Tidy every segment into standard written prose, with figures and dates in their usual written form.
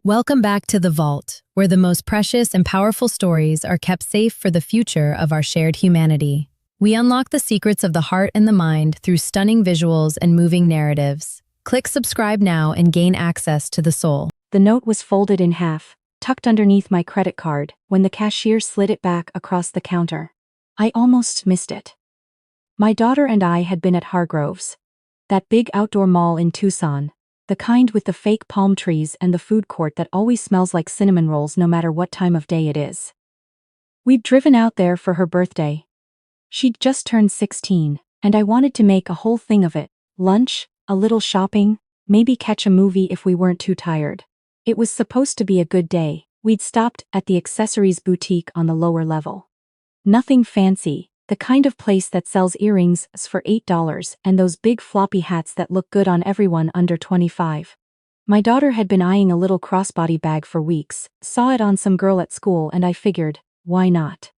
Welcome back to the Vault, where the most precious and powerful stories are kept safe for the future of our shared humanity. We unlock the secrets of the heart and the mind through stunning visuals and moving narratives. Click subscribe now and gain access to the soul. The note was folded in half, tucked underneath my credit card, when the cashier slid it back across the counter. I almost missed it. My daughter and I had been at Hargrove's, that big outdoor mall in Tucson, the kind with the fake palm trees and the food court that always smells like cinnamon rolls no matter what time of day it is. We'd driven out there for her birthday. She'd just turned 16, and I wanted to make a whole thing of it. Lunch, a little shopping, maybe catch a movie if we weren't too tired. It was supposed to be a good day. We'd stopped at the accessories boutique on the lower level. Nothing fancy, the kind of place that sells earrings for $8 and those big floppy hats that look good on everyone under 25. My daughter had been eyeing a little crossbody bag for weeks, saw it on some girl at school, and I figured, why not?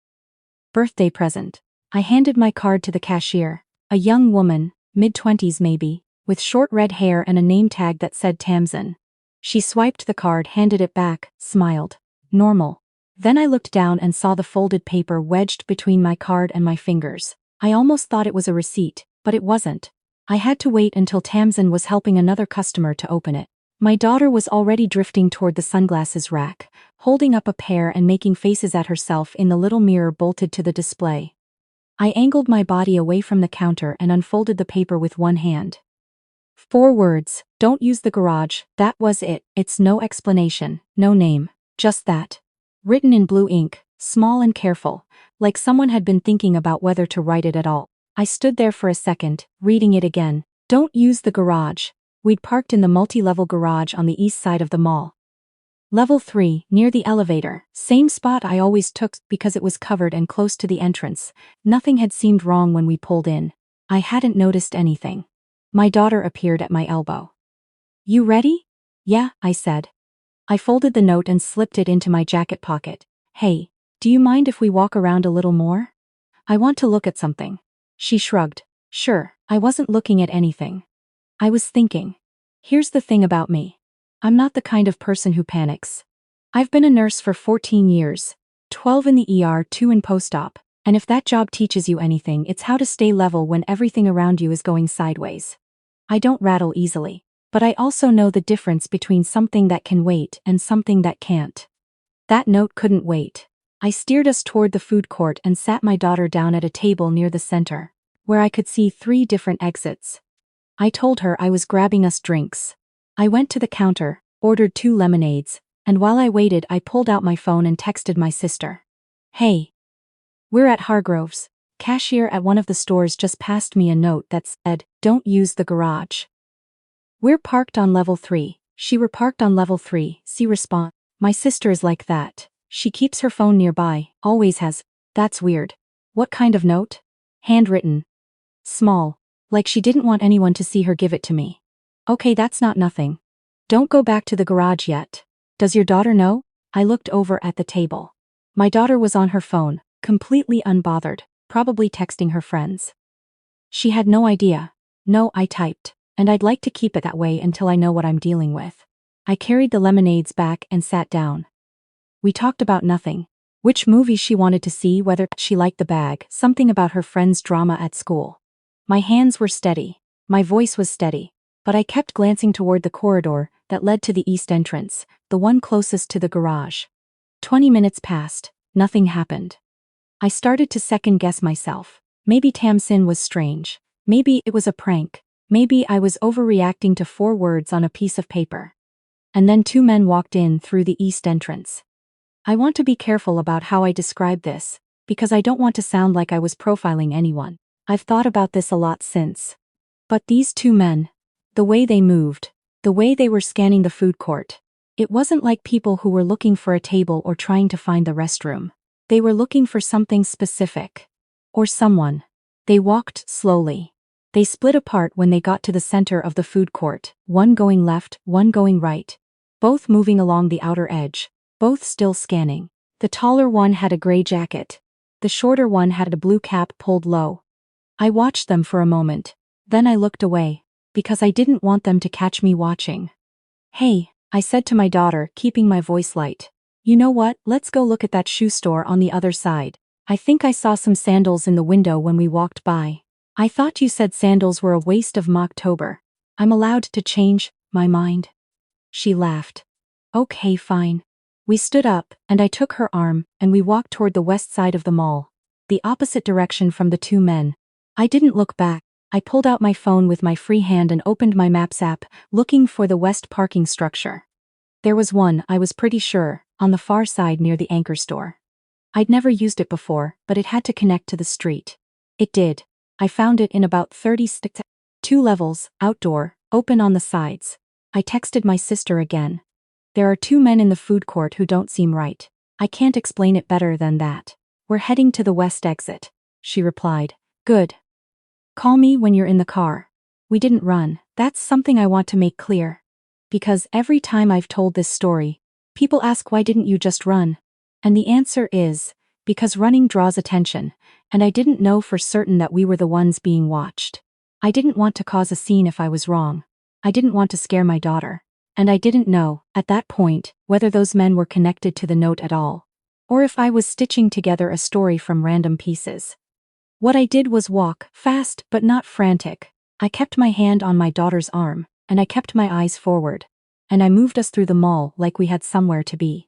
Birthday present. I handed my card to the cashier, a young woman, mid-20s maybe, with short red hair and a name tag that said Tamsin. She swiped the card, handed it back, smiled. Normal. Then I looked down and saw the folded paper wedged between my card and my fingers. I almost thought it was a receipt, but it wasn't. I had to wait until Tamsin was helping another customer to open it. My daughter was already drifting toward the sunglasses rack, holding up a pair and making faces at herself in the little mirror bolted to the display. I angled my body away from the counter and unfolded the paper with one hand. 4 words, don't use the garage, that was it. It's no explanation, no name, just that. Written in blue ink, small and careful, like someone had been thinking about whether to write it at all. I stood there for a second, reading it again. Don't use the garage. We'd parked in the multi-level garage on the east side of the mall. Level 3, near the elevator, same spot I always took because it was covered and close to the entrance. Nothing had seemed wrong when we pulled in. I hadn't noticed anything. My daughter appeared at my elbow. You ready? Yeah, I said. I folded the note and slipped it into my jacket pocket. Hey, do you mind if we walk around a little more? I want to look at something. She shrugged. Sure, I wasn't looking at anything. I was thinking. Here's the thing about me. I'm not the kind of person who panics. I've been a nurse for 14 years, 12 in the ER, 2 in post-op, and if that job teaches you anything, it's how to stay level when everything around you is going sideways. I don't rattle easily. But I also know the difference between something that can wait and something that can't. That note couldn't wait. I steered us toward the food court and sat my daughter down at a table near the center, where I could see 3 different exits. I told her I was grabbing us drinks. I went to the counter, ordered 2 lemonades, and while I waited I pulled out my phone and texted my sister. Hey. We're at Hargrove's. Cashier at one of the stores just passed me a note that said, don't use the garage. We're parked on level 3. She were parked on level 3. See response. My sister is like that. She keeps her phone nearby, always has. That's weird. What kind of note? Handwritten. Small. Like she didn't want anyone to see her give it to me. Okay, that's not nothing. Don't go back to the garage yet. Does your daughter know? I looked over at the table. My daughter was on her phone, completely unbothered, probably texting her friends. She had no idea. No, I typed. And I'd like to keep it that way until I know what I'm dealing with. I carried the lemonades back and sat down. We talked about nothing. Which movies she wanted to see, whether she liked the bag, something about her friend's drama at school. My hands were steady. My voice was steady. But I kept glancing toward the corridor that led to the east entrance, the one closest to the garage. 20 minutes passed. Nothing happened. I started to second-guess myself. Maybe Tamsin was strange. Maybe it was a prank. Maybe I was overreacting to 4 words on a piece of paper. And then 2 men walked in through the east entrance. I want to be careful about how I describe this, because I don't want to sound like I was profiling anyone. I've thought about this a lot since. But these 2 men, the way they moved, the way they were scanning the food court, it wasn't like people who were looking for a table or trying to find the restroom. They were looking for something specific. Or someone. They walked slowly. They split apart when they got to the center of the food court, one going left, one going right. Both moving along the outer edge, both still scanning. The taller one had a gray jacket. The shorter one had a blue cap pulled low. I watched them for a moment. Then I looked away, because I didn't want them to catch me watching. Hey, I said to my daughter, keeping my voice light. You know what, let's go look at that shoe store on the other side. I think I saw some sandals in the window when we walked by. I thought you said sandals were a waste of Mocktober. I'm allowed to change my mind. She laughed. Okay, fine. We stood up, and I took her arm, and we walked toward the west side of the mall. The opposite direction from the two men. I didn't look back. I pulled out my phone with my free hand and opened my Maps app, looking for the west parking structure. There was one, I was pretty sure, on the far side near the anchor store. I'd never used it before, but it had to connect to the street. It did. I found it in about 30 sticks. 2 levels, outdoor, open on the sides. I texted my sister again. There are 2 men in the food court who don't seem right. I can't explain it better than that. We're heading to the west exit. She replied. Good. Call me when you're in the car. We didn't run. That's something I want to make clear. Because every time I've told this story, people ask why didn't you just run? And the answer is, because running draws attention, and I didn't know for certain that we were the ones being watched. I didn't want to cause a scene if I was wrong. I didn't want to scare my daughter. And I didn't know, at that point, whether those men were connected to the note at all. Or if I was stitching together a story from random pieces. What I did was walk, fast but not frantic. I kept my hand on my daughter's arm, and I kept my eyes forward. And I moved us through the mall like we had somewhere to be.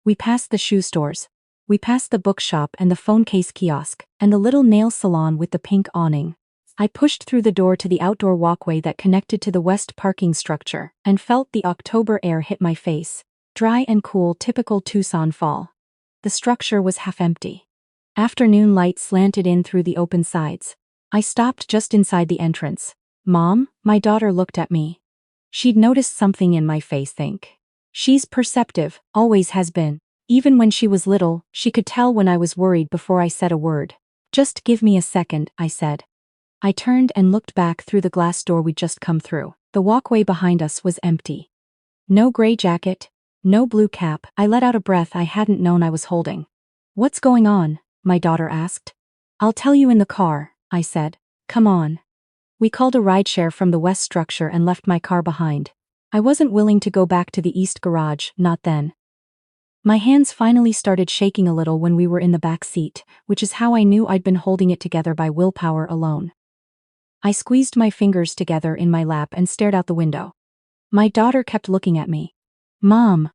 We passed the shoe stores. We passed the bookshop and the phone case kiosk, and the little nail salon with the pink awning. I pushed through the door to the outdoor walkway that connected to the west parking structure, and felt the October air hit my face. Dry and cool, typical Tucson fall. The structure was half empty. Afternoon light slanted in through the open sides. I stopped just inside the entrance. Mom, my daughter looked at me. She'd noticed something in my face. She's perceptive, always has been. Even when she was little, she could tell when I was worried before I said a word. Just give me a second, I said. I turned and looked back through the glass door we'd just come through. The walkway behind us was empty. No gray jacket, no blue cap. I let out a breath I hadn't known I was holding. What's going on? My daughter asked. I'll tell you in the car, I said. Come on. We called a rideshare from the west structure and left my car behind. I wasn't willing to go back to the east garage, not then. My hands finally started shaking a little when we were in the back seat, which is how I knew I'd been holding it together by willpower alone. I squeezed my fingers together in my lap and stared out the window. My daughter kept looking at me. Mom.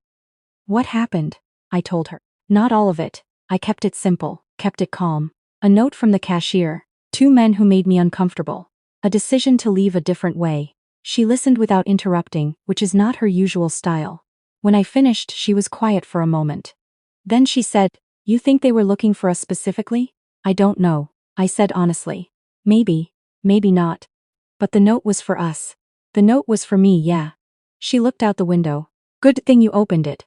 What happened? I told her. Not all of it. I kept it simple, kept it calm. A note from the cashier. 2 men who made me uncomfortable. A decision to leave a different way. She listened without interrupting, which is not her usual style. When I finished, she was quiet for a moment. Then she said, You think they were looking for us specifically? I don't know, I said honestly. Maybe, maybe not. But the note was for us. The note was for me, yeah. She looked out the window. Good thing you opened it.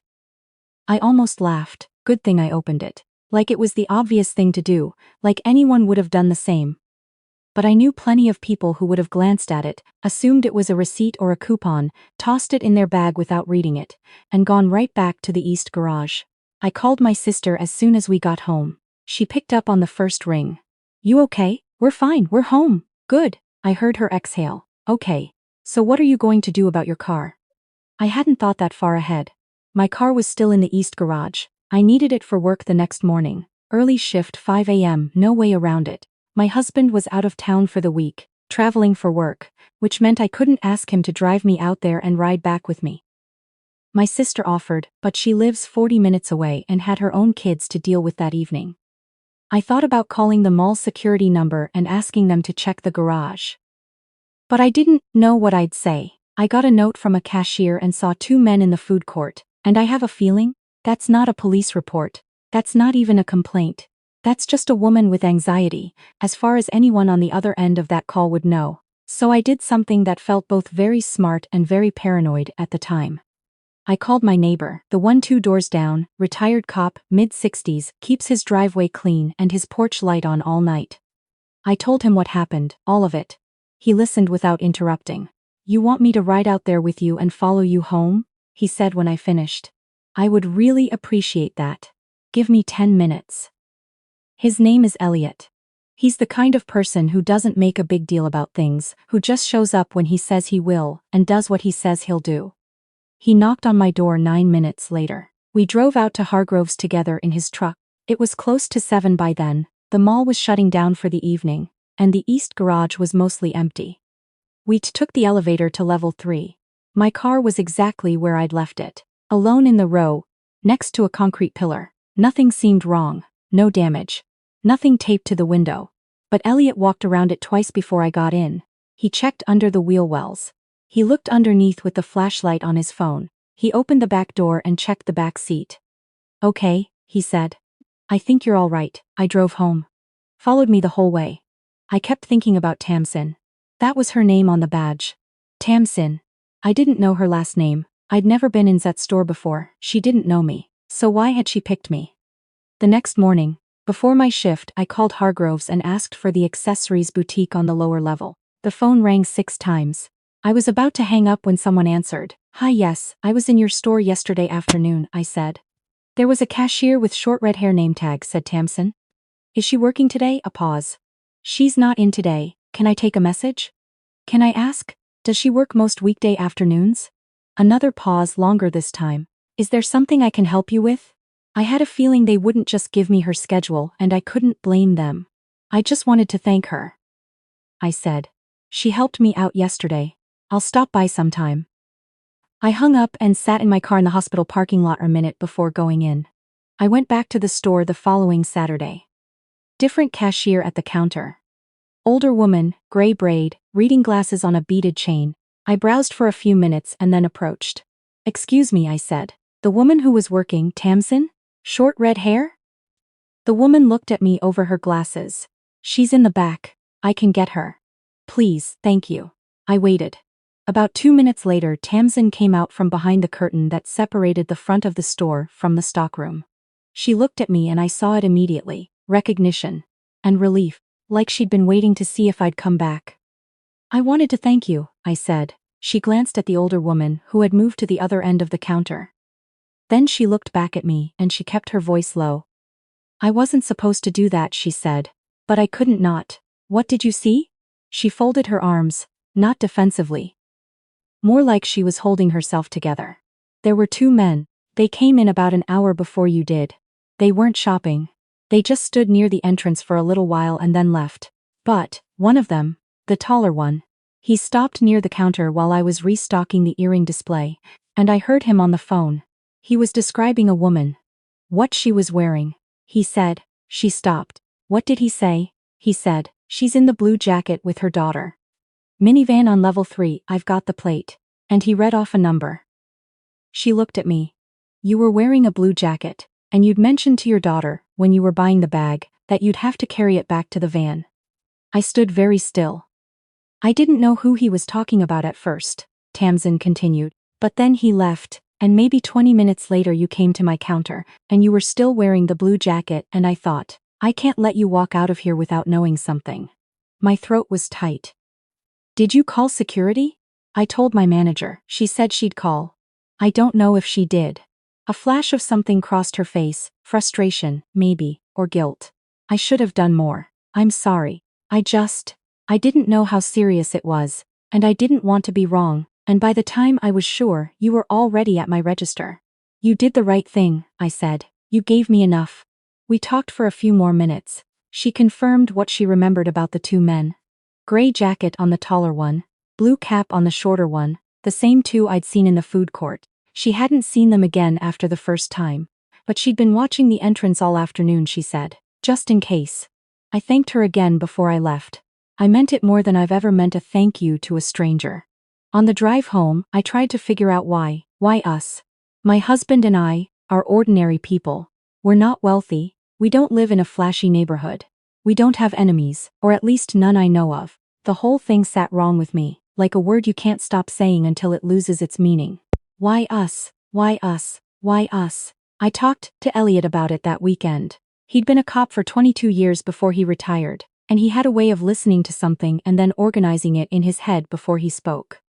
I almost laughed. Good thing I opened it. Like it was the obvious thing to do, like anyone would have done the same. But I knew plenty of people who would have glanced at it, assumed it was a receipt or a coupon, tossed it in their bag without reading it, and gone right back to the east garage. I called my sister as soon as we got home. She picked up on the first ring. You okay? We're fine, we're home. Good. I heard her exhale. Okay. So what are you going to do about your car? I hadn't thought that far ahead. My car was still in the east garage. I needed it for work the next morning. Early shift 5 a.m., no way around it. My husband was out of town for the week, traveling for work, which meant I couldn't ask him to drive me out there and ride back with me. My sister offered, but she lives 40 minutes away and had her own kids to deal with that evening. I thought about calling the mall security number and asking them to check the garage. But I didn't know what I'd say. I got a note from a cashier and saw 2 men in the food court, and I have a feeling that's not a police report. That's not even a complaint. That's just a woman with anxiety, as far as anyone on the other end of that call would know. So I did something that felt both very smart and very paranoid at the time. I called my neighbor, the one 2 doors down, retired cop, mid-60s, keeps his driveway clean and his porch light on all night. I told him what happened, all of it. He listened without interrupting. You want me to ride out there with you and follow you home? He said when I finished. I would really appreciate that. Give me 10 minutes. His name is Elliot. He's the kind of person who doesn't make a big deal about things, who just shows up when he says he will and does what he says he'll do. He knocked on my door 9 minutes later. We drove out to Hargroves together in his truck. It was close to 7 by then, the mall was shutting down for the evening, and the east garage was mostly empty. We took the elevator to level 3. My car was exactly where I'd left it, alone in the row, next to a concrete pillar. Nothing seemed wrong, no damage, nothing taped to the window. But Elliot walked around it twice before I got in. He checked under the wheel wells. He looked underneath with the flashlight on his phone. He opened the back door and checked the back seat. "Okay," he said. "I think you're all right." I drove home. Followed me the whole way. I kept thinking about Tamsin. That was her name on the badge. Tamsin. I didn't know her last name. I'd never been in that store before. She didn't know me. So why had she picked me? The next morning, before my shift, I called Hargroves and asked for the accessories boutique on the lower level. The phone rang 6 times. I was about to hang up when someone answered. "Hi, yes, I was in your store yesterday afternoon," I said. "There was a cashier with short red hair name tag," said Tamsin. "Is she working today?" A pause. "She's not in today. Can I take a message?" "Can I ask, does she work most weekday afternoons?" Another pause, longer this time. "Is there something I can help you with?" I had a feeling they wouldn't just give me her schedule, and I couldn't blame them. "I just wanted to thank her," I said. "She helped me out yesterday. I'll stop by sometime." I hung up and sat in my car in the hospital parking lot a minute before going in. I went back to the store the following Saturday. Different cashier at the counter. Older woman, gray braid, reading glasses on a beaded chain. I browsed for a few minutes and then approached. "Excuse me," I said. "The woman who was working, Tamsin? Short red hair?" The woman looked at me over her glasses. "She's in the back. I can get her." "Please, thank you." I waited. About 2 minutes later, Tamsin came out from behind the curtain that separated the front of the store from the stockroom. She looked at me and I saw it immediately. Recognition. And relief. Like she'd been waiting to see if I'd come back. "I wanted to thank you," I said. She glanced at the older woman who had moved to the other end of the counter. Then she looked back at me and she kept her voice low. "I wasn't supposed to do that," she said. "But I couldn't not." "What did you see?" She folded her arms, not defensively. More like she was holding herself together. "There were 2 men. They came in about an hour before you did. They weren't shopping. They just stood near the entrance for a little while and then left. But one of them, the taller one, he stopped near the counter while I was restocking the earring display, and I heard him on the phone. He was describing a woman. What she was wearing. He said." She stopped. "What did he say?" "He said, she's in the blue jacket with her daughter. Minivan on level 3, I've got the plate." And he read off a number. She looked at me. "You were wearing a blue jacket, and you'd mentioned to your daughter, when you were buying the bag, that you'd have to carry it back to the van." I stood very still. "I didn't know who he was talking about at first," Tamsin continued. "But then he left, and maybe 20 minutes later you came to my counter, and you were still wearing the blue jacket, and I thought, I can't let you walk out of here without knowing something." My throat was tight. "Did you call security?" "I told my manager. She said she'd call." "I don't know if she did." A flash of something crossed her face, frustration, maybe, or guilt. "I should have done more. I'm sorry. I didn't know how serious it was, and I didn't want to be wrong, and by the time I was sure, you were already at my register." "You did the right thing," I said. "You gave me enough." We talked for a few more minutes. She confirmed what she remembered about the 2 men. Gray jacket on the taller one, blue cap on the shorter one, the same 2 I'd seen in the food court. She hadn't seen them again after the first time, but she'd been watching the entrance all afternoon, she said, just in case. I thanked her again before I left. I meant it more than I've ever meant a thank you to a stranger. On the drive home, I tried to figure out why. Why us? My husband and I are ordinary people. We're not wealthy. We don't live in a flashy neighborhood. We don't have enemies, or at least none I know of. The whole thing sat wrong with me, like a word you can't stop saying until it loses its meaning. Why us? Why us? Why us? I talked to Elliot about it that weekend. He'd been a cop for 22 years before he retired, and he had a way of listening to something and then organizing it in his head before he spoke.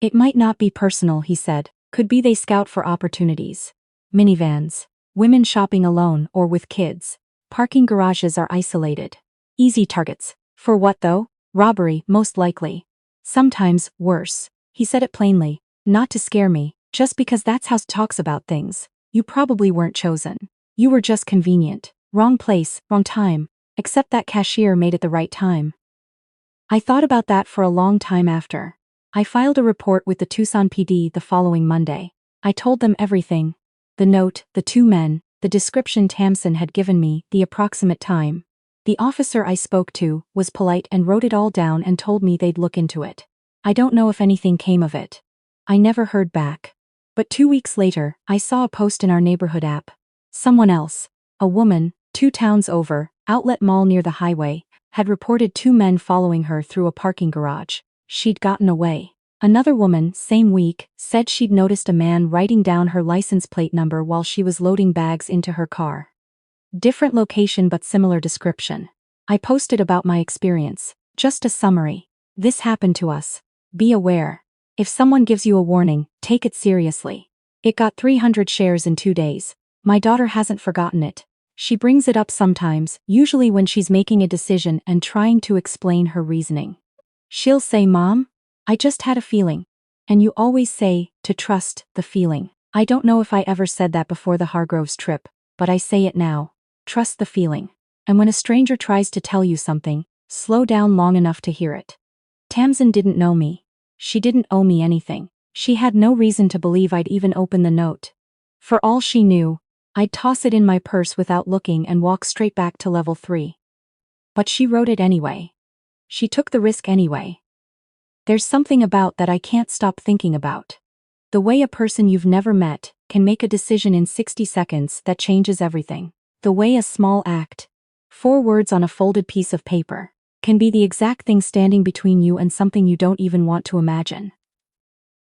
"It might not be personal," he said. "Could be they scout for opportunities. Minivans. Women shopping alone or with kids. Parking garages are isolated. Easy targets. For what though? Robbery, most likely. Sometimes, worse." He said it plainly, not to scare me, Just because that's how talks about things, you probably weren't chosen. You were just convenient. Wrong place, wrong time. Except that cashier made it the right time. I thought about that for a long time after. I filed a report with the Tucson PD the following Monday. I told them everything. The note, the two men, the description Tamsin had given me, the approximate time. The officer I spoke to was polite and wrote it all down and told me they'd look into it. I don't know if anything came of it. I never heard back. But 2 weeks later, I saw a post in our neighborhood app. Someone else, a woman, 2 towns over, outlet mall near the highway, had reported 2 men following her through a parking garage. She'd gotten away. Another woman, same week, said she'd noticed a man writing down her license plate number while she was loading bags into her car. Different location but similar description. I posted about my experience. Just a summary. This happened to us. Be aware. If someone gives you a warning, take it seriously. It got 300 shares in 2 days. My daughter hasn't forgotten it. She brings it up sometimes, usually when she's making a decision and trying to explain her reasoning. She'll say, "Mom, I just had a feeling." And you always say, to trust the feeling. I don't know if I ever said that before the Hargroves trip, but I say it now. Trust the feeling. And when a stranger tries to tell you something, slow down long enough to hear it. Tamsin didn't know me. She didn't owe me anything. She had no reason to believe I'd even open the note. For all she knew, I'd toss it in my purse without looking and walk straight back to level 3. But she wrote it anyway. She took the risk anyway. There's something about that I can't stop thinking about. The way a person you've never met can make a decision in 60 seconds that changes everything. The way a small act, 4 words on a folded piece of paper, can be the exact thing standing between you and something you don't even want to imagine.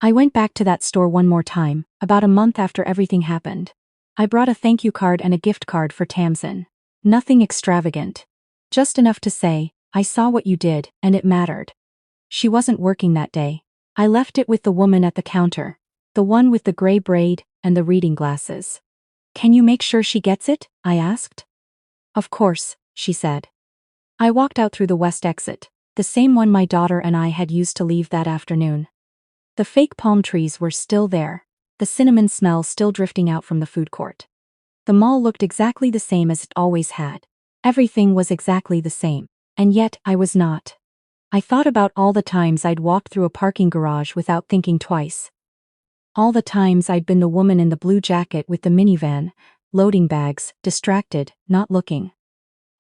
I went back to that store one more time, about a month after everything happened. I brought a thank you card and a gift card for Tamsin. Nothing extravagant. Just enough to say, I saw what you did, and it mattered. She wasn't working that day. I left it with the woman at the counter. The one with the gray braid and the reading glasses. "Can you make sure she gets it?" I asked. "Of course," she said. I walked out through the west exit, the same one my daughter and I had used to leave that afternoon. The fake palm trees were still there, the cinnamon smell still drifting out from the food court. The mall looked exactly the same as it always had. Everything was exactly the same, and yet I was not. I thought about all the times I'd walked through a parking garage without thinking twice. All the times I'd been the woman in the blue jacket with the minivan, loading bags, distracted, not looking.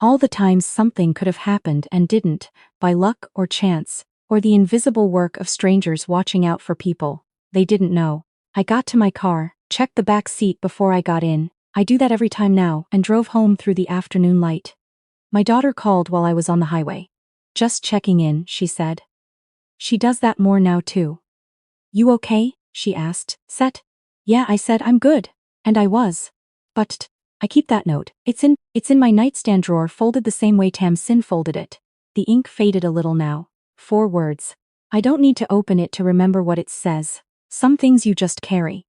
All the times something could have happened and didn't, by luck or chance, or the invisible work of strangers watching out for people they didn't know. I got to my car, checked the back seat before I got in. I do that every time now, and drove home through the afternoon light. My daughter called while I was on the highway. "Just checking in," she said. She does that more now too. "You okay?" she asked. "Set?" "Yeah," I said, "I'm good." And I was. But I keep that note. It's in my nightstand drawer, folded the same way Tamsin folded it. The ink faded a little now. 4 words. I don't need to open it to remember what it says. Some things you just carry.